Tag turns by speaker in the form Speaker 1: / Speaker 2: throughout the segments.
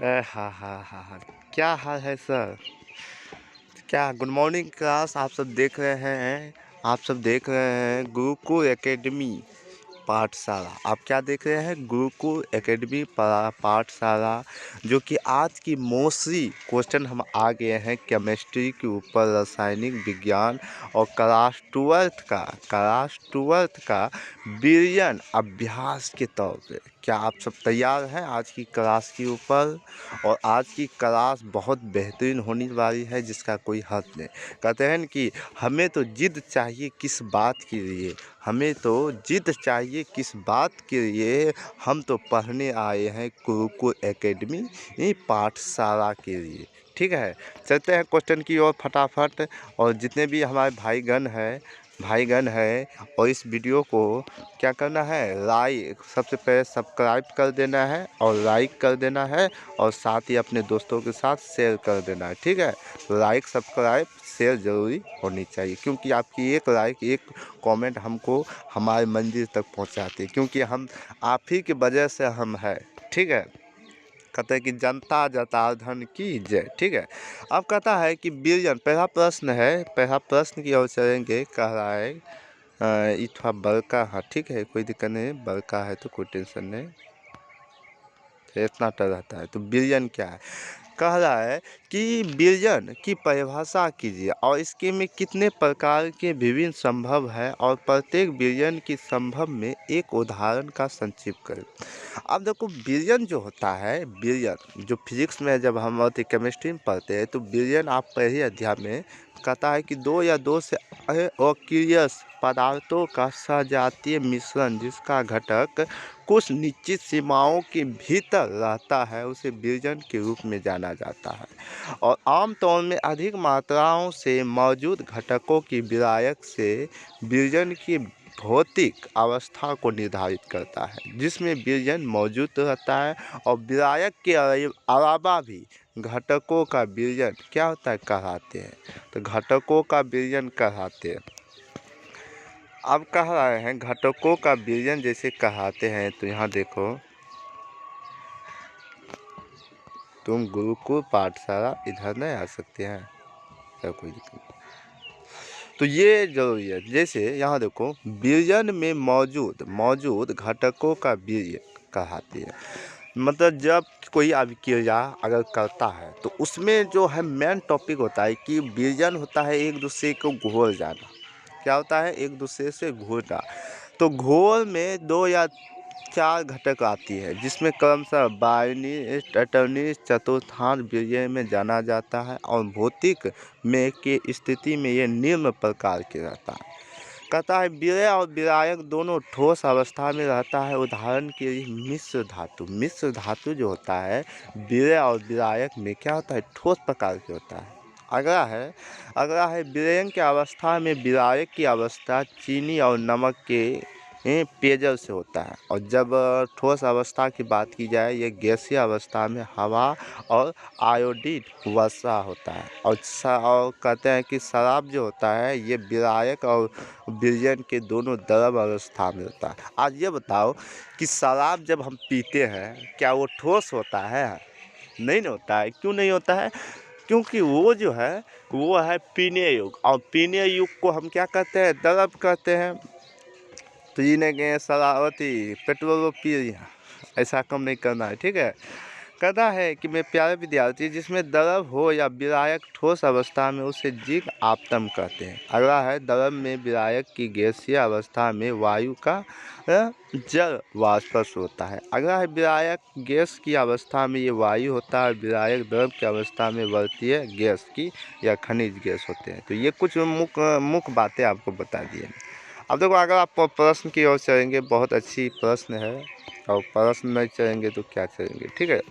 Speaker 1: हाँ हाँ हाँ हाँ। क्या हाल है सर? क्या गुड मॉर्निंग क्लास आप सब देख रहे हैं। आप सब देख रहे हैं गुरुकुल एकेडमी पाठशाला। आप क्या देख रहे हैं? गुरुकुल एकेडमी पाठशाला। जो कि आज की मोस्टली क्वेश्चन हम आ गए हैं केमिस्ट्री के ऊपर, रासायनिक विज्ञान और क्लास ट्वेल्थ का विरयन अभ्यास के तौर पे। क्या आप सब तैयार हैं आज की क्लास के ऊपर? और आज की क्लास बहुत बेहतरीन होने वाली है जिसका कोई हद नहीं। कहते हैं कि हमें तो जिद चाहिए किस बात के लिए, हमें तो जिद चाहिए किस बात के लिए। हम तो पढ़ने आए हैं गुरुकुल एकेडमी पाठशाला के लिए। ठीक है, चलते हैं क्वेश्चन की ओर फटाफट। और जितने भी हमारे भाईगण है और इस वीडियो को क्या करना है, लाइक, सबसे पहले सब्सक्राइब कर देना है और लाइक कर देना है और साथ ही अपने दोस्तों के साथ शेयर कर देना है। ठीक है, लाइक सब्सक्राइब शेयर ज़रूरी होनी चाहिए, क्योंकि आपकी एक लाइक एक कमेंट हमको हमारे मंजिल तक पहुंचाती है, क्योंकि हम आप ही की वजह से हम है। ठीक है, कहते हैं कि जनता जनार्दन की जय। ठीक है, अब कहता है कि विरजन, पहला प्रश्न की ओर चलेंगे। कह रहा है ये थोड़ा बड़का है, ठीक है, कोई दिक्कत नहीं, बड़का है तो कोई टेंशन नहीं, तो इतना टर रहता है। तो विरजन क्या है? कह रहा है कि विरजन की परिभाषा कीजिए और इसके में कितने प्रकार के विभिन्न संभव है और प्रत्येक विरजन की संभव में एक उदाहरण का संक्षिप्त करें। अब देखो, विरजन जो होता है, विरजन जो फिजिक्स में जब हम केमिस्ट्री में पढ़ते हैं तो विरजन आप पहले अध्याय में कहता है कि दो या दो से अक्वियस पदार्थों का सजातीय मिश्रण जिसका घटक कुछ निश्चित सीमाओं के भीतर रहता है उसे विरजन के रूप में जाना जाता है, और आमतौर में अधिक मात्राओं से मौजूद घटकों की विलायक से विरजन की भौतिक अवस्था को निर्धारित करता है, जिसमें विरजन मौजूद रहता है। और विलायक के अलावा भी घटकों का विरजन क्या होता है, कहलाते हैं। तो घटकों का विरजन कहलाते हैं। अब कह रहे हैं घटकों का विरजन जैसे कहलाते हैं, तो यहाँ देखो, तुम गुरुकुल पाठशाला इधर नहीं आ सकते हैं, क्या कोई दिक्कत नहीं। तो ये जरूरी है। जैसे यहाँ देखो, विरजन में मौजूद घटकों का विरजन कहलाती है। मतलब जब कोई अभिक्रिया अगर करता है तो उसमें जो है मेन टॉपिक होता है कि विरजन होता है एक दूसरे को घोल जाना। क्या होता है, एक दूसरे से घोलना। तो घोल में दो या चार घटक आती है, जिसमें क्रमशः बायनी टर्टनी चतुर्थांश विरजन में जाना जाता है, और भौतिक में के स्थिति में ये निम्न प्रकार के रहता है। कहता है विरय और विलायक दोनों ठोस अवस्था में रहता है। उदाहरण के लिए मिश्र धातु जो होता है विरय और विलायक में क्या होता है, ठोस प्रकार के होता है। अगला है विलयन की अवस्था में विलायक की अवस्था चीनी और नमक के पेयजल से होता है। और जब ठोस अवस्था की बात की जाए, ये गैसीय अवस्था में हवा और आयोडीन वर्षा होता है। और कहते हैं कि शराब जो होता है ये विलायक और विरजन के दोनों द्रव अवस्था में होता है। आज ये बताओ कि शराब जब हम पीते हैं क्या वो ठोस होता है? नहीं होता है। क्यों नहीं होता है? क्योंकि वो जो है वो है पीने युग, और पीने युग को हम क्या कहते हैं, द्रव कहते हैं। तो जीने के शराबती पेट्रोल पी रही है, ऐसा कम नहीं करना है। ठीक है, कहता है कि मैं प्यारे विद्यार्थी, जिसमें द्रव हो या विलायक ठोस अवस्था में उसे जिग आपतम कहते हैं। अगला है द्रव में विलायक की गैसीय अवस्था में वायु का जल वाष्पश होता है। अगला है विलायक गैस की अवस्था में ये वायु होता है, विलायक द्रव की अवस्था में वर्तीय गैस की या खनिज गैस होते हैं। तो ये कुछ मुख्य बातें आपको बता दिए। अब देखो, अगर आप प्रश्न की ओर चलेंगे, बहुत अच्छी प्रश्न है, और प्रश्न नहीं चलेंगे तो क्या चलेंगे। ठीक है,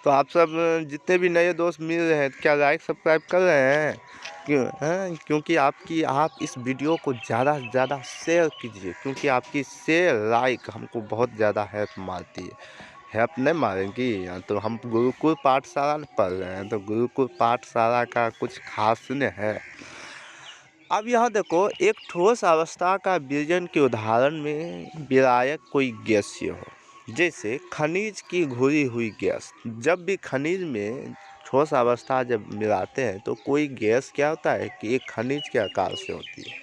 Speaker 1: तो आप सब जितने भी नए दोस्त मिल रहे हैं क्या लाइक सब्सक्राइब कर रहे हैं? क्यों हैं? क्योंकि आप इस वीडियो को ज़्यादा से ज़्यादा शेयर कीजिए, क्योंकि आपकी शेयर लाइक हमको बहुत ज़्यादा हेल्प मारती है। हेल्प नहीं मारेंगी तो हम गुरुकुल पाठशाला में पढ़ रहे हैं, तो गुरुकुल पाठशाला का कुछ खास नहीं है। अब यहाँ देखो, एक ठोस अवस्था का विरजन के उदाहरण में विलायक कोई गैसीय हो, जैसे खनिज की घुली हुई गैस, जब भी खनिज में ठोस अवस्था जब मिलाते हैं तो कोई गैस क्या होता है कि एक खनिज के आकार से होती है।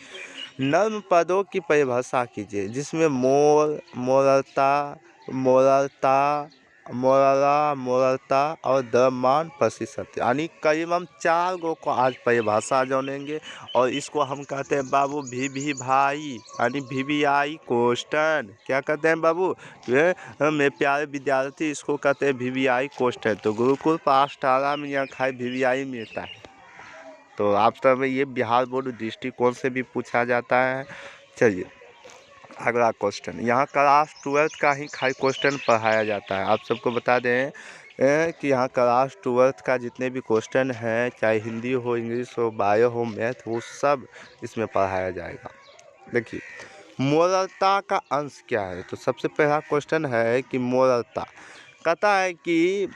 Speaker 1: नर्म पदों की परिभाषा कीजिए जिसमें मोल, मोलरता, मोलरता, मोलरा, मोलरता और द्रव्यमान प्रतिशत, यानी करीब हम 4 गो को आज परिभाषा जानेंगे। और इसको हम कहते हैं बाबू भी भाई, यानी VVI क्वेश्चन। क्या कहते हैं बाबू मेरे प्यारे विद्यार्थी, इसको कहते हैं VVI क्वेश्चन। तो गुरुकुल पाठशाला में यहाँ खाए VVI मिलता है। तो आप सब ये बिहार बोर्ड दृष्टिकोण से भी पूछा जाता है। चलिए अगला क्वेश्चन, यहाँ क्लास 12 का ही खाली क्वेश्चन पढ़ाया जाता है। आप सबको बता दें कि यहाँ क्लास 12 का जितने भी क्वेश्चन हैं, चाहे हिंदी हो, इंग्लिश हो, बायो हो, मैथ हो, सब इसमें पढ़ाया जाएगा। देखिए मोलरता का अंश क्या है। तो सबसे पहला क्वेश्चन है कि मोलरता कहता है कि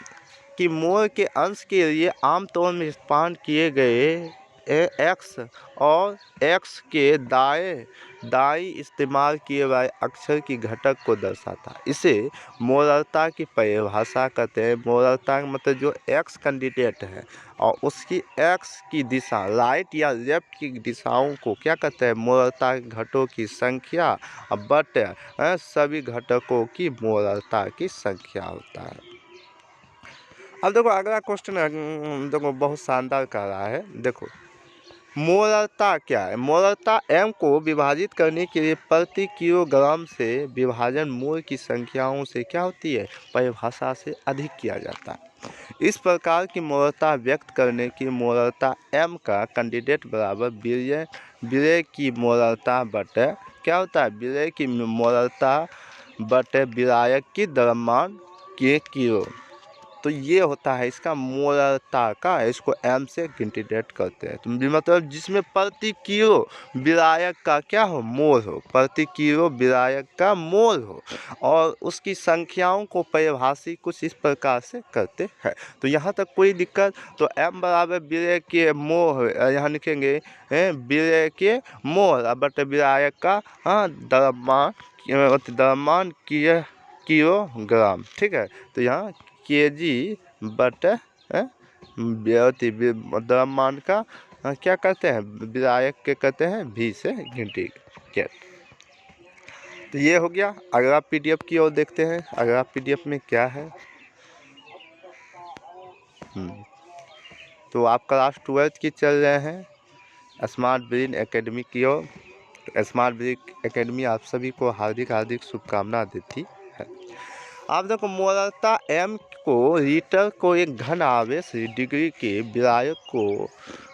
Speaker 1: मोल के अंश के लिए आमतौर में इस्तेमाल किए गए एक्स और एक्स के दाई इस्तेमाल किए गए अक्षर की घटक को दर्शाता है। इसे मोलरता की परिभाषा कहते हैं। मोलरता का मतलब जो एक्स कैंडिडेट है और उसकी एक्स की दिशा राइट या लेफ्ट की दिशाओं को क्या कहते हैं, मोलरता के घटकों की संख्या बट सभी घटकों की मोलरता की संख्या होता है। अब देखो अगला क्वेश्चन देखो बहुत शानदार कर रहा है। देखो मोलरता क्या है। मोलरता m को विभाजित करने के लिए प्रति किलोग्राम से विभाजन मोल की संख्याओं से क्या होती है, परिभाषा से अधिक किया जाता है। इस प्रकार की मोलरता व्यक्त करने की मोलरता m का कैंडिडेट बराबर विलय की मोलरता बटे क्या होता है, विलय की मोलरता बटे विलायक की द्रव्यमान के किलो। तो ये होता है इसका मोलरता का, इसको m से कैंडिडेट करते हैं। तो मतलब जिसमें प्रति किलो विलायक का क्या हो, मोल हो, प्रति किलो विलायक का मोल हो और उसकी संख्याओं को परिभाषित कुछ इस प्रकार से करते हैं। तो यहाँ तक कोई दिक्कत। तो m बराबर विलय के मोल, यहाँ लिखेंगे विलय के मोल बट विलायक का द्रव्यमान किलोग्राम। ठीक है, तो यहाँ kg बटे द्रव्यमान का क्या कहते हैं, विलायक के कहते हैं v से इंटीग्रेट। तो ये हो गया। अगला PDF की ओर देखते हैं। अगला PDF में क्या है। तो आप क्लास 12 की चल रहे हैं स्मार्ट ब्रेन एकेडमी की ओर। स्मार्ट ब्रेन एकेडमी आप सभी को हार्दिक शुभकामना देती है। आप देखो मोलरता m को लीटर को एक घन आवेश डिग्री के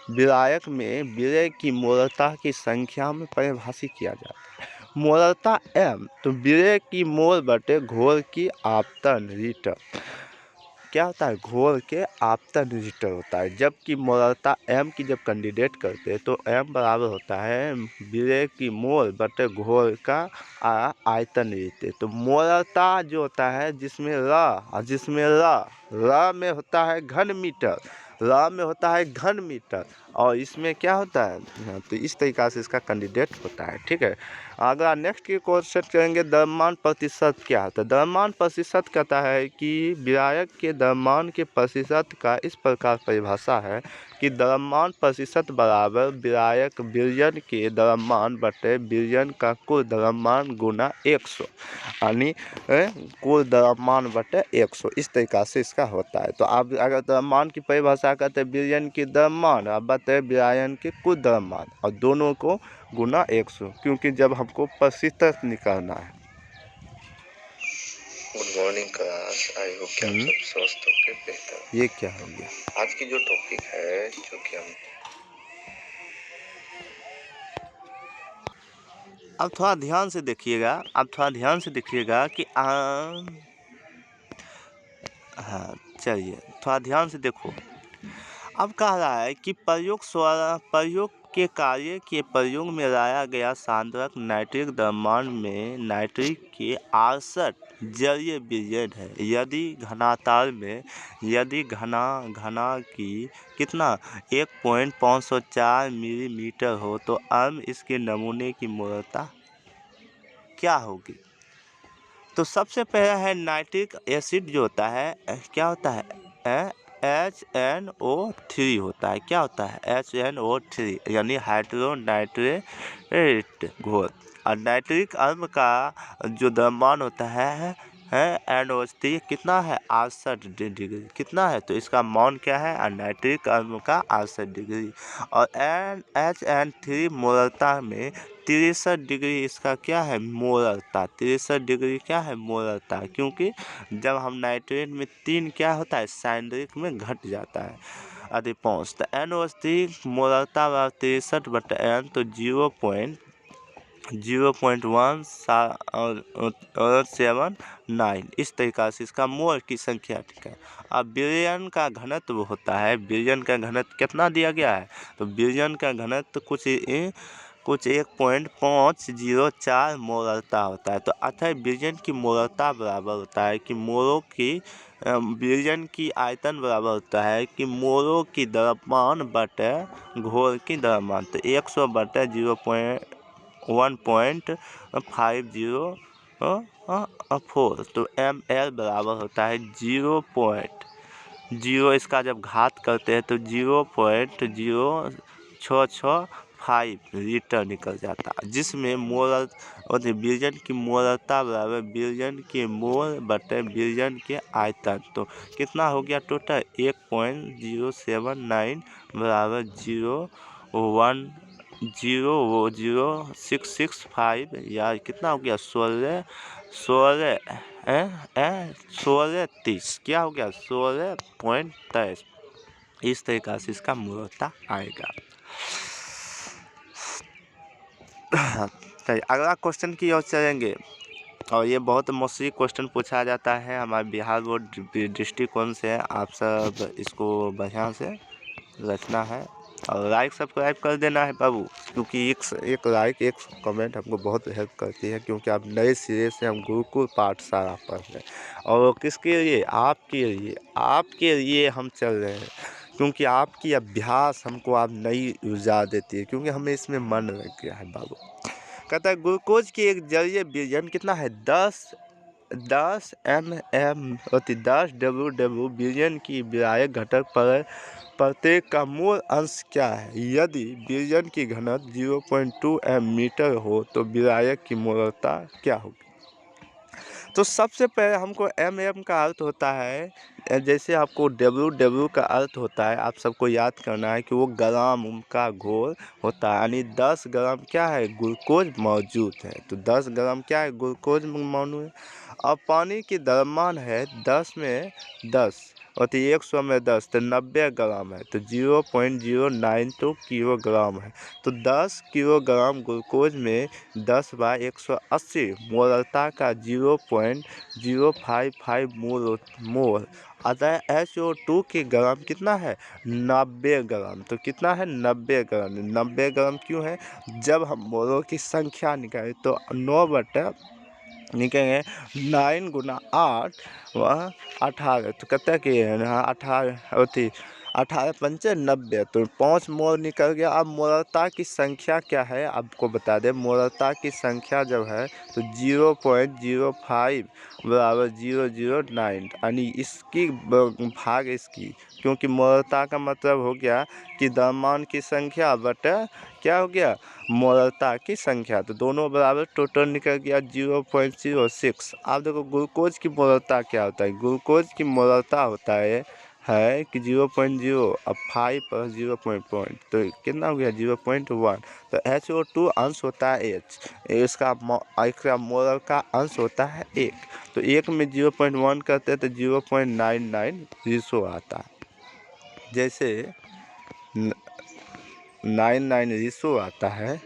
Speaker 1: विलायक में विलय की मोलरता की संख्या में परिभाषित किया जाता है। मोलरता m तो विलय की मोल बटे घोल की आपतन लीटर क्या होता है, घोल के आपतन लीटर होता है। जबकि मोलरता m की जब कैंडिडेट करते हैं तो m बराबर होता है विलय की मोल बटे घोल का आयतन लीटर। तो मोलरता जो होता है जिसमें र में होता है घन मीटर, और इसमें क्या होता है, तो इस तरीक़ा से इसका कैंडिडेट होता है। ठीक है, अगर नेक्स्ट की क्वेश्चन करेंगे द्रव्यमान प्रतिशत क्या होता है। द्रव्यमान प्रतिशत कहता है कि विलायक के द्रव्यमान के प्रतिशत का इस प्रकार परिभाषा है कि द्रव्यमान प्रतिशत बराबर विलायक विलयन के द्रव्यमान बटे विलयन का कुल द्रव्यमान गुना 100, यानी कुल द्रव्यमान बटे 100। इस तरीक़ा से इसका होता है। तो आप अगर द्रव्यमान की परिभाषा करते हैं विलयन की द्रव्यमान अब बटे विलायन के कुल द्रव्यमान और दोनों को गुना 100, क्योंकि जब हमको प्रतिशत निकालना है। Good morning class, I hope कि आप सब स्वस्थ होकर बेहतर। ये क्या हो गया, आज की जो टॉपिक है जो कि हम अब थोड़ा ध्यान से देखिएगा कि हाँ चलिए थोड़ा ध्यान से देखो। अब कह रहा है कि प्रयोग के कार्य के प्रयोग में लाया गया सांद्रक नाइट्रिक द्रव्यमान में नाइट्रिक के 68 जलीय विलयन है। यदि घनातार में घना की कितना 1.504 मिलीमीटर हो तो इसके नमूने की मोलरता क्या होगी। तो सबसे पहला है नाइट्रिक एसिड जो होता है क्या होता है HNO3 होता है। क्या होता है HNO3 यानी हाइड्रोनाइट्रेट घोल। और नाइट्रिक अम्ल का जो द्रव्यमान होता है NO3 कितना है 68 डिग्री। कितना है तो इसका मौन क्या है और नाइट्रिक अम्ल का 68 डिग्री। और HN3 मोलरता में 63 डिग्री इसका क्या है मोलरता। 63 डिग्री क्या है मोलरता, क्योंकि जब हम नाइट्रेट में 3 क्या होता है सैंद्रिक में घट जाता है अधिकांश। तो NO3 मोलरता 63/N तो 0.179 इस तरीका से इसका मोल की संख्या। ठीक है। अब विलयन का घनत्व होता है, विलयन का घनत्व कितना दिया गया है तो विलयन का घनत्व कुछ 1.504 मोलरता होता है। तो अतः विलयन की मोलरता बराबर होता है कि मोलों की विलयन की आयतन बराबर होता है कि मोलों की द्रव्यमान बटे घोल की द्रव्यमान। तो 100 बटे 1.504 तो ml बराबर होता है 0.0। इसका जब घात करते हैं तो 0.0665 लीटर निकल जाता है, जिसमें मोल विलयन की मोलरता बराबर विलयन के मोल बटे विलयन के आयतन। तो कितना हो गया टोटल 1.079 बराबर 0.00665 या कितना हो गया 16.30 क्या हो गया 16.23। इस तरीका से इसका मोलरता आएगा। अगला क्वेश्चन की ओर चलेंगे और ये बहुत मोस्टली क्वेश्चन पूछा जाता है हमारे बिहार बोर्ड दृष्टिकोण से। आप सब इसको बढ़िया से रखना है और लाइक सब्सक्राइब कर देना है बाबू, क्योंकि एक लाइक एक कमेंट हमको बहुत हेल्प करती है, क्योंकि आप नए सिरे से हम गुरुकुल पाठशाला पढ़ रहे हैं और किसके लिए आपके लिए हम चल रहे हैं, क्योंकि आपकी अभ्यास हमको आप नई ऊर्जा देती है, क्योंकि हमें इसमें मन लग गया है बाबू। कहता है ग्लूकोज की एक जलीय विलयन कितना है 10 10 विलयन की विलायक घटक पर प्रत्येक का मूल अंश क्या है। यदि विलयन की घनत्व 0.2 मीटर हो तो विलायक की मोलरता क्या होगी। तो सबसे पहले हमको mm का अर्थ होता है, जैसे आपको W का अर्थ होता है, आप सबको याद करना है कि वो ग्राम का घोल होता है, यानी 10 ग्राम क्या है ग्लूकोज मौजूद है। तो 10 ग्राम क्या है ग्लूकोज मौजूद है। अब पानी की द्रव्यमान है 10 में 10 और 100 में 10 तो 90 ग्राम है, तो 0.092 किलोग्राम है। तो 10 किलोग्राम ग्लूकोज में 10/180 मोलरता का 0.055 मोल। अतः HO2 के ग्राम कितना है 90 ग्राम। तो कितना है 90 ग्राम। 90 ग्राम क्यों है, जब हम मोलों की संख्या निकालें तो 9 बटे निकलेंगे 9 गुना 8 वह 18। तो कहते हैं कि 18 पंचे 90 तो 5 मोल निकल गया। अब मोलरता की संख्या क्या है आपको बता दें, मोलरता की संख्या जब है तो 0.05 बराबर 009 यानी इसकी भाग इसकी, क्योंकि मोलरता का मतलब हो गया कि द्रव्यमान की संख्या बटे क्या हो गया मोलरता की संख्या। तो दोनों बराबर टोटल निकल गया 0.06। आप देखो ग्लूकोज की मोलरता क्या होता है, ग्लूकोज की मोलरता होता है कि 0.0 अब 5 पर 0 पॉइंट तो कितना हो गया 0.1। तो HO2 अंश होता है H, इसका मोलर का अंश होता है 1। तो 1 में 0.1 करते हैं तो 0.99 रेशो आता है। जैसे 99 रेशो आता है,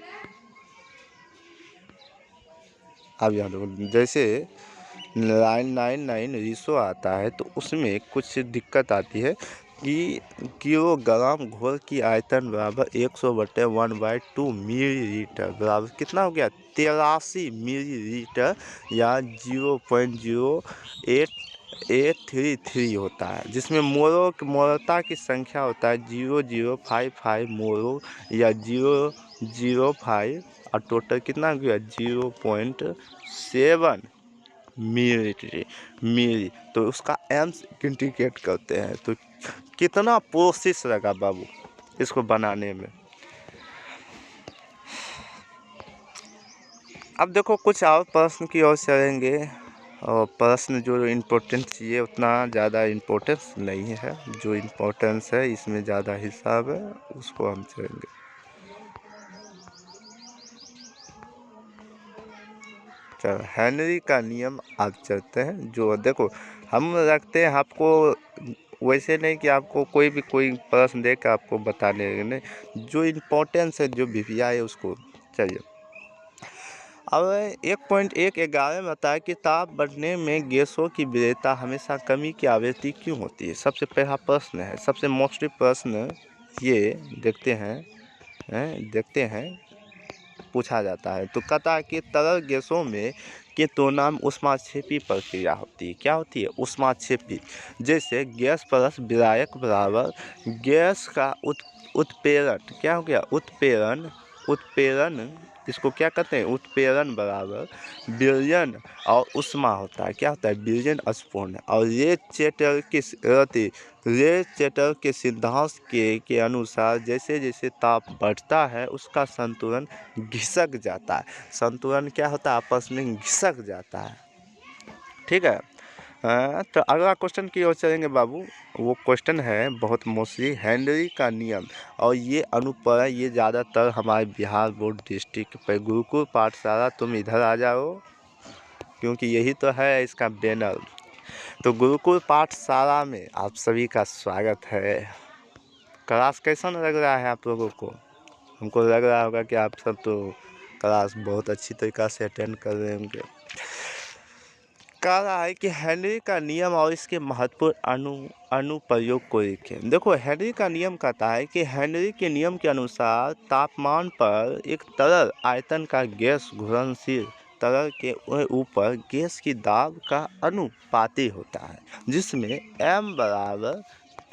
Speaker 1: अब याद रखो जैसे 999 रेशो आता है तो उसमें कुछ दिक्कत आती है कि किलोग्राम घोल की आयतन बराबर 100/1/2 मिलीलीटर बराबर कितना हो गया 83 मिलीलीटर या 0.0833 होता है, जिसमें मोलरता की संख्या होता है 0055 मोलो या 005 और टोटल कितना हो गया 0.7 मिली, तो उसका एम इंडिकेट करते हैं। तो कितना प्रोसेस लगा बाबू इसको बनाने में। अब देखो कुछ और प्रश्न की ओर चलेंगे, और प्रश्न जो इम्पोर्टेंट चाहिए उतना ज़्यादा इम्पोर्टेंस नहीं है, जो इम्पोर्टेंस है इसमें ज़्यादा हिसाब है, उसको हम चलेंगे। चलो हेनरी का नियम आप चलते हैं। जो देखो हम रखते हैं आपको वैसे नहीं कि आपको कोई प्रश्न दे के आपको बताने नहीं, जो इम्पोर्टेंस है जो विभिया है उसको। चलिए अब 1.111 में बताया कि ताप बढ़ने में गैसों की विविधता हमेशा कमी की आवृत्ति क्यों होती है। सबसे पहला प्रश्न है, सबसे मोस्टली प्रश्न ये देखते हैं पूछा जाता है। तो कहता है कि तरल गैसों में के तुलना में ऊष्माक्षेपी प्रक्रिया होती है। क्या होती है? ऊष्माक्षेपी। जैसे गैस प्लस विलायक बराबर गैस का उत्प्रेरण। क्या हो गया? उत्प्रेरण इसको क्या कहते हैं? उत्प्रेरण बराबर विलयन और ऊष्मा होता है। क्या होता है? विलयन अपूर्ण। और रे चैटल के सिद्धांत के अनुसार जैसे जैसे ताप बढ़ता है उसका संतुलन घिसक जाता है। संतुलन क्या होता है? आपस में घिसक जाता है। ठीक है। तो अगला क्वेश्चन की ओर चलेंगे बाबू। वो क्वेश्चन है बहुत मोस्टली हेनरी का नियम, और ये अनुप्रयोग ये ज़्यादातर हमारे बिहार बोर्ड डिस्ट्रिक्ट पर गुरुकुल पाठशाला, तुम इधर आ जाओ क्योंकि यही तो है इसका बैनर। तो गुरुकुल पाठशाला में आप सभी का स्वागत है। क्लास कैसा लग रहा है आप लोगों को? हमको लग रहा होगा कि आप सब तो क्लास बहुत अच्छी तरीक़ा से अटेंड कर रहे होंगे। कह रहा है कि हेनरी का नियम और इसके महत्वपूर्ण अनुप्रयोग को देखें। देखो हेनरी का नियम कहता है कि हेनरी के नियम के अनुसार तापमान पर एक तरल आयतन का गैस घूर्णनशील तरल के ऊपर गैस की दाब का अनुपाती होता है, जिसमें m बराबर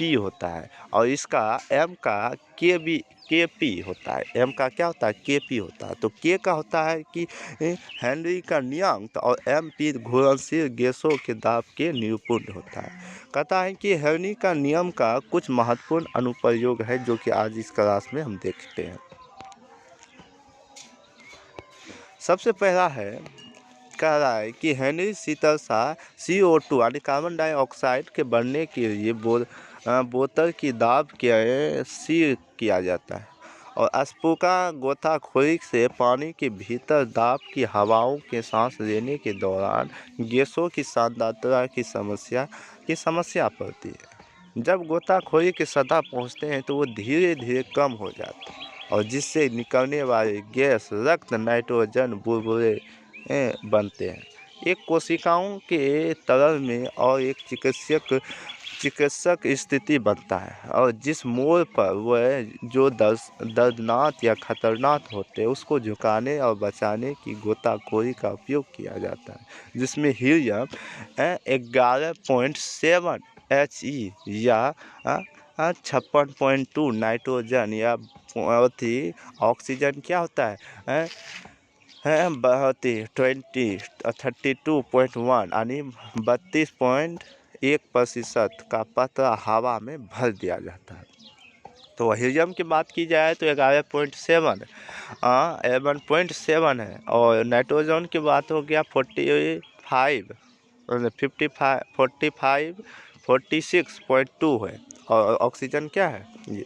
Speaker 1: p होता है, और इसका m का kp होता है। m का क्या होता है? kp होता है। तो k का होता है कि हेनरी का नियम, और mp घूर्णनशील गैसों के दाब के निरूपण होता है। कहता है कि हेनरी का नियम का कुछ महत्वपूर्ण अनुप्रयोग है जो कि आज इस क्लास में हम देखते हैं। सबसे पहला है, कह रहा है कि हेनरी शीतलता CO2 यानी कार्बन डाइऑक्साइड के बढ़ने के लिए बोतल की दाब के सील किया जाता है, और अस्पुका गोताखोरी से पानी के भीतर दाब की हवाओं के सांस लेने के दौरान गैसों की सांद्रता की समस्या पड़ती है। जब गोताखोरी की सतह पहुंचते हैं तो वो धीरे धीरे कम हो जाते हैं, और जिससे निकलने वाले गैस रक्त नाइट्रोजन बुलबुले बनते हैं। एक कोशिकाओं के तरल में और एक चिकित्सक स्थिति बनता है, और जिस मोड़ पर वह जो दर्दनाक या खतरनाक होते हैं उसको झुकाने और बचाने की गोताखोरी का उपयोग किया जाता है, जिसमें हीलियम 11.7 He या 56.2 नाइट्रोजन या ऑक्सीजन क्या होता है 32.1 यानी 32.1% का पतला हवा में भर दिया जाता है। तो हीलियम की बात की जाए तो 11.7 है, और नाइट्रोजन की बात हो गया 46.2 है, और ऑक्सीजन क्या है? ये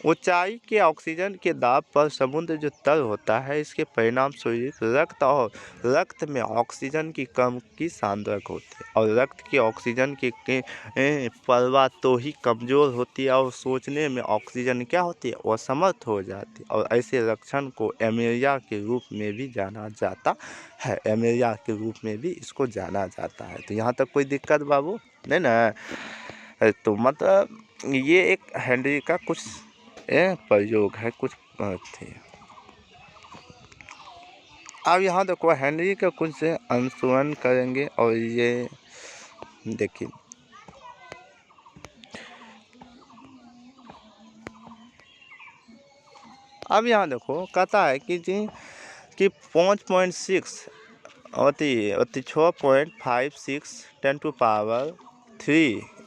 Speaker 1: ऊंचाई के ऑक्सीजन के दाब पर समुद्र जो तल होता है, इसके परिणाम स्वरूप रक्त में ऑक्सीजन की कम की सांद्रता होती है, और रक्त की ऑक्सीजन की परवाह तो ही कमज़ोर होती है, और सोचने में ऑक्सीजन क्या होती है? असमर्थ हो जाती है, और ऐसे लक्षण को एमेरिया के रूप में भी जाना जाता है। एमेरिया के रूप में भी इसको जाना जाता है। तो यहाँ तक कोई दिक्कत बाबू नहीं ना? तो मतलब ये एक हेनरी का कुछ प्रयोग है, कुछ थे। अब यहाँ देखो हेनरी का कुछ अनुसरण करेंगे, और ये देखिए अब यहाँ देखो कहता है कि 5.6 अति 6.56 10⁻³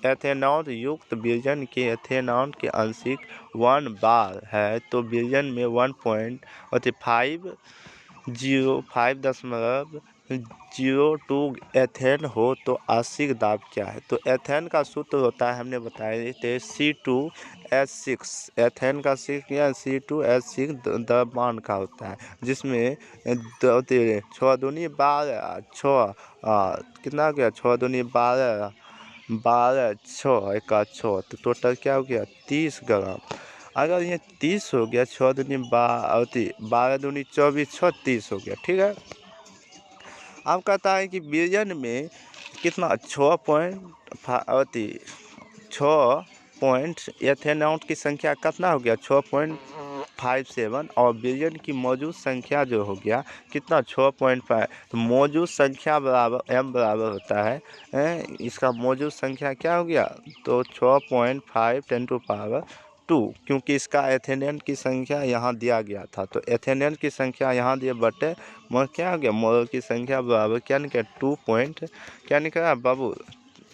Speaker 1: एथेनॉल युक्त विरजन के एथेनॉल के आंशिक 1 बार है तो विरजन में 5.0502 एथेन हो तो आंशिक दाब क्या है। तो एथेन का सूत्र होता है, हमने बताया थे C2H6। एथेन का क्या C2H6 द्रव्यमान का होता है, जिसमें 6 दूनी 12 6 कितना गया 6 दूनी 12 12 6 1 6 तो टोटल क्या हो गया 30 ग्राम। अगर ये 30 हो गया 6 दूनी 12 दूनी 24 36 हो गया, ठीक है। अब कहता है कि विरजन में कितना 6 एथेनॉल की संख्या कितना हो गया 6.57 और विरजन की मौजूद संख्या जो हो गया कितना 6.5। तो मौजूद संख्या बराबर m बराबर होता है इसका मौजूद संख्या क्या हो गया तो 6.5 10⁻², क्योंकि इसका एथेनॉल की संख्या यहाँ दिया गया था। तो एथेनॉल की संख्या यहाँ दिए बटे क्या हो गया मोल की संख्या बराबर क्या निकला क्या निकला बाबू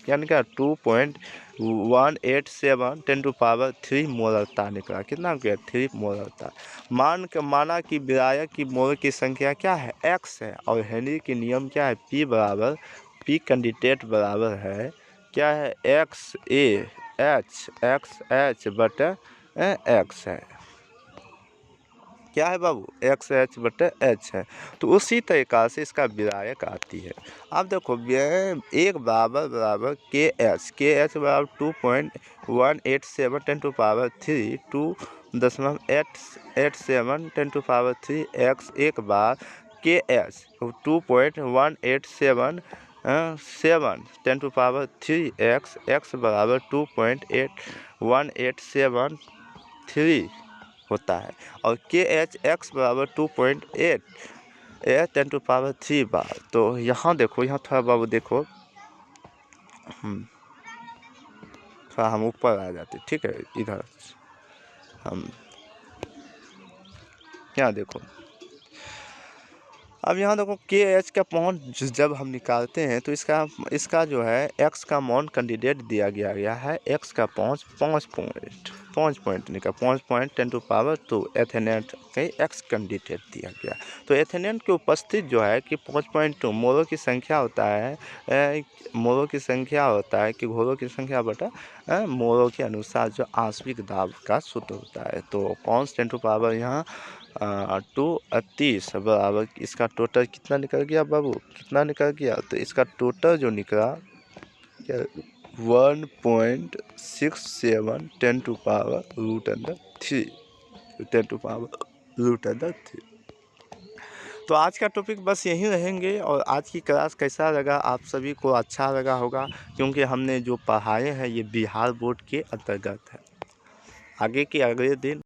Speaker 1: क्या निकला 2.187 10⁻³ मोलरता निकला। कितना हो गया 3 मोलरता। माना कि विलायक की मोल की संख्या क्या है x है और हेनरी के नियम क्या है P कैंडिडेट बराबर है क्या है XH बटे x है। क्या है बाबू XH बटे H है। तो उसी तरीक़ा से इसका विलायक आती है। अब देखो एक बराबर KH बराबर 2.187 10⁻³ 2.887 10⁻³ x एक बार KH 2.187 10⁻³ x बराबर 2.187 होता है और KH x बराबर 2.8 10⁻³ बार। तो यहाँ देखो यहाँ थोड़ा बाबू देखो थोड़ा हम ऊपर आ जाते, ठीक है। इधर हम क्या देखो अब यहाँ देखो KH का पॉइंट जब हम निकालते हैं तो इसका जो है x का मान कैंडिडेट दिया गया है। x का 5 पॉइंट निकला 5.10⁻² एथेनॉल के x कैंडिडेट दिया गया। तो एथेनॉल की उपस्थित जो है कि 5.2 मोलों की संख्या होता है कि घोलों की संख्या बटा मोलों के अनुसार जो आंशिक दाब का सूत्र होता है। तो कांस्टेंट पावर यहाँ 230 बराबर इसका टोटल कितना निकल गया बाबू कितना निकल गया। तो इसका टोटल जो निकला 1.67 10⁻√3 तो आज का टॉपिक बस यही रहेंगे। और आज की क्लास कैसा लगा आप सभी को अच्छा लगा होगा, क्योंकि हमने जो पढ़ाए हैं ये बिहार बोर्ड के अंतर्गत है। आगे दिन